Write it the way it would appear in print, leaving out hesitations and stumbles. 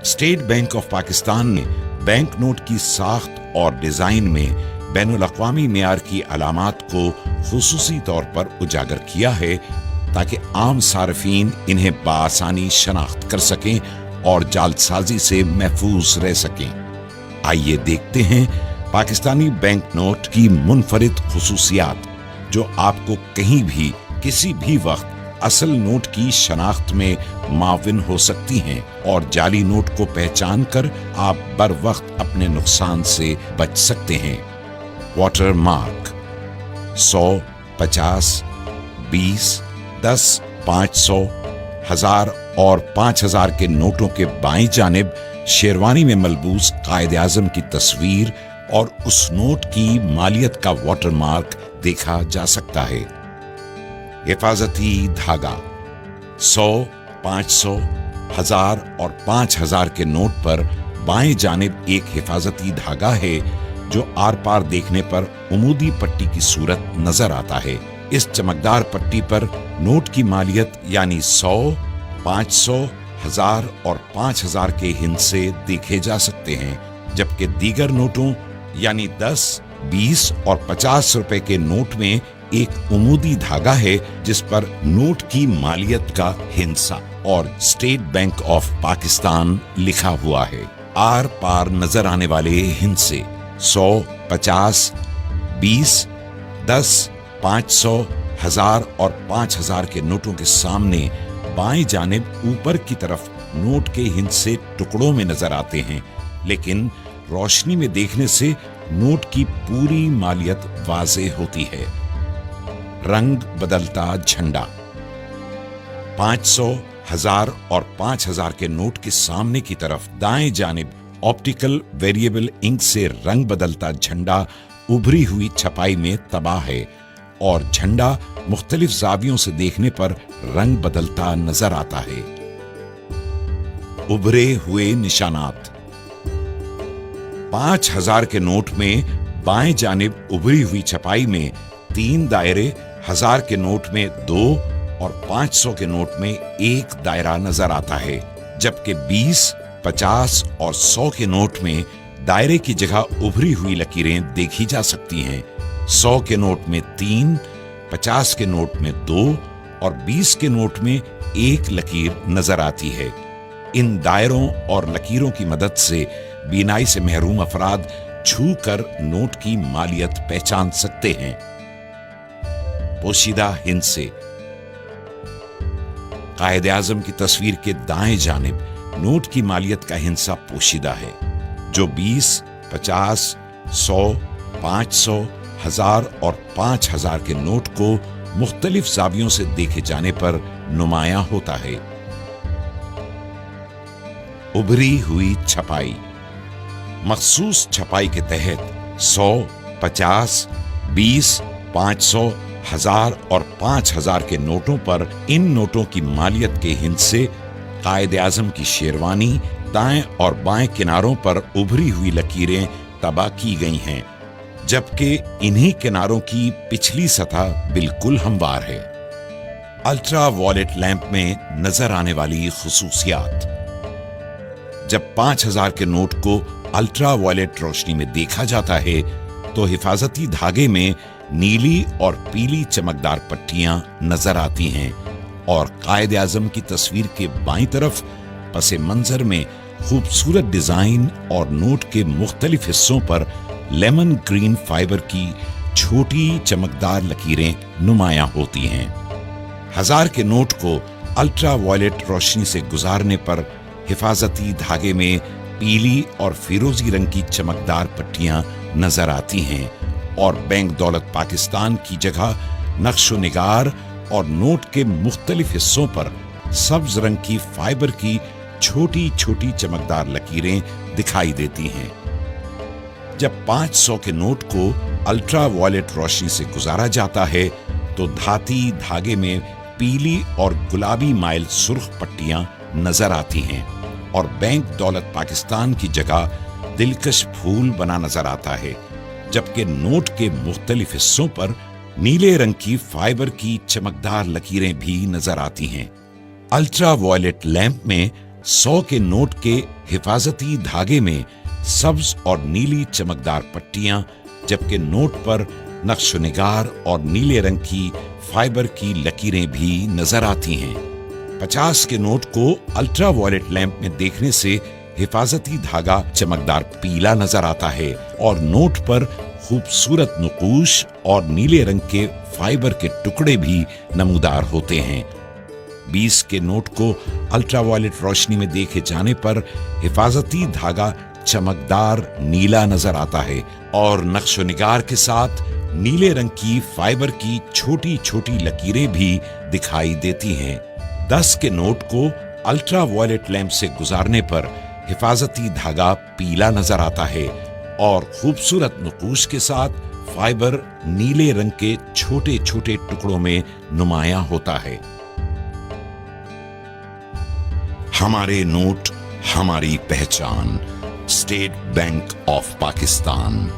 State bank of Pakistan ने bank note की साख्त और डिजाइन में बैनुल अक़वामी मेयार की अलामात को खुसूसी तौर पर उजागर किया है ताकि आम सार्फिन इन्हें बआसानी शनाख्त कर सकें और जालसाजी से महफूज रह सकें। आइए देखते हैं पाकिस्तानी बैंक नोट की मुनफरिद खुसूसियात जो आपको कहीं भी किसी भी वक्त असल नोट की शनाख्त में माविन हो सकती हैं और जाली नोट को पहचान कर आप बर वक्त अपने नुकसान से बच सकते हैं। वाटर मार्क 100, 50, 20, 10, 500, 1000 और 5000 के नोटों के बाईं जानिब शेरवानी में मलबूस कायदे आज़म की तस्वीर और उस नोट की मालियत का वाटर मार्क देखा जा सकता है। हिफाजती धागा 100, 500, 1000 और 5000 के नोट पर बाएं जानिब एक हिफाजती धागा है जो आर पार देखने पर उमूदी पट्टी की सूरत नजर आता है। इस चमकदार पट्टी पर नोट की मालियत यानी 100, 500, 1000 और 5000 के हिस्से देखे जा सकते हैं, जबकि दीगर नोटों यानी 10, 20 और 50 रुपए के नोट में एक उमूदी धागा है जिस पर नोट की मालियत का हिस्सा और स्टेट बैंक ऑफ पाकिस्तान लिखा हुआ है। आर पार नजर आने वाले हिस्से 100, 50, 20, 10, 500, 1000 और 5000 के नोटों के सामने बाएं जानिब ऊपर की तरफ नोट के हिस्से टुकड़ों में नजर आते हैं, लेकिन रोशनी में देखने से नोट की पूरी मालियत वाज़े होती है। रंग बदलता झंडा 500, 1000 और 5000 के नोट के सामने की तरफ दाएं जानिब ऑप्टिकल वेरिएबल इंक से रंग बदलता झंडा उभरी हुई छपाई में तबाह है और झंडा मुख्तलिफ जावियों से देखने पर रंग बदलता नजर आता है। उभरे हुए निशानात 5000 के नोट में बाएं जानिब उभरी हुई छपाई में 3 दायरे, 1000 के नोट में 2 और 500 के नोट में 1 दायरा नजर आता है, जबकि 20, 50 और 100 के नोट में दायरे की जगह उभरी हुई लकीरें देखी जा सकती हैं। 100 के नोट में 3, 50 के नोट में 2 और 20 के नोट में 1 लकीर नजर आती है। इन दायरों और लकीरों की मदद से बीनाई से महरूम अफराद छू कर नोट की मालियत पहचान सकते हैं। पोशीदा हिस्से कायदे आज़म की तस्वीर के दाएं जानिब नोट की मालियत का हिस्सा पोशीदा है, जो 20, 50, 100, 500, 1000 और 5000 के नोट को मुख्तलिफ जावियों से देखे जाने पर नुमायां होता है। उभरी हुई छपाई मखसूस छपाई के तहत 100, 50, 20, 500, 1000 और 5000 के नोटों पर इन नोटों की मालियत के हिस्से कायदे आज़म की शेरवानी दाएं और बाएं किनारों पर उभरी हुई लकीरें तबाह की गई हैं, जबकि इन्हीं किनारों की पिछली सतह बिल्कुल हमवार है। अल्ट्रा वॉयलेट लैंप में नजर आने वाली खुसूसियात जब 5000 के नोट को अल्ट्रा वॉयलेट रोशनी में देखा जाता है तो हिफाजती धागे में नीली और पीली चमकदार पट्टियां नजर आती हैं और कायदे आज़म की तस्वीर के बाईं तरफ पसे मंजर में खूबसूरत डिजाइन और नोट के मुख्तलिफ हिस्सों पर लेमन ग्रीन फाइबर की छोटी चमकदार लकीरें नुमायां होती हैं। 1000 के नोट को अल्ट्रा वॉयलेट रोशनी से गुजारने पर हिफाजती धागे में पीली और फिरोजी रंग की चमकदार पट्टियां नजर आती हैं और बैंक दौलत पाकिस्तान की जगह नक्शो निगार और नोट के मुख्तलिफ हिस्सों पर सब्ज रंग की फाइबर की छोटी छोटी चमकदार लकीरें दिखाई देती हैं। जब 500 के नोट को अल्ट्रा वॉयलेट रोशनी से गुजारा जाता है तो धाती धागे में पीली और गुलाबी माइल सुर्ख पट्टियां नजर आती हैं और बैंक दौलत पाकिस्तान की जगह दिलकश फूल बना नजर आता है, जबकि नोट के मुख्तलिफ हिस्सों पर नीले रंग की फाइबर की चमकदार लकीरें भी नजर आती हैं। अल्ट्रा वॉयलेट लैंप में 100 के नोट के हिफाजती धागे में सब्ज और नीली चमकदार पट्टियां, जबकि नोट पर नक्श-ओ-निगार और नीले रंग की फाइबर की लकीरें भी नजर आती हैं। 50 के नोट को अल्ट्रा वायलेट लैंप में देखने से हिफाजती धागा चमकदार पीला नजर आता है और नोट पर खूबसूरत नुकूश और नीले रंग के फाइबर के टुकड़े भी नमूदार होते हैं। 20 के नोट को अल्ट्रा वायलेट रोशनी में देखे जाने पर हिफाजती धागा चमकदार नीला नजर आता है और नक्श-ओ-निगार के साथ नीले रंग की फाइबर की छोटी छोटी लकीरें भी दिखाई देती हैं। 10 के नोट को अल्ट्रा वायलेट लैंप से गुजारने पर हिफाजती धागा पीला नजर आता है और खूबसूरत नुकूश के साथ फाइबर नीले रंग के छोटे छोटे टुकड़ों में नुमायां होता है। हमारे नोट, हमारी पहचान। State bank of Pakistan.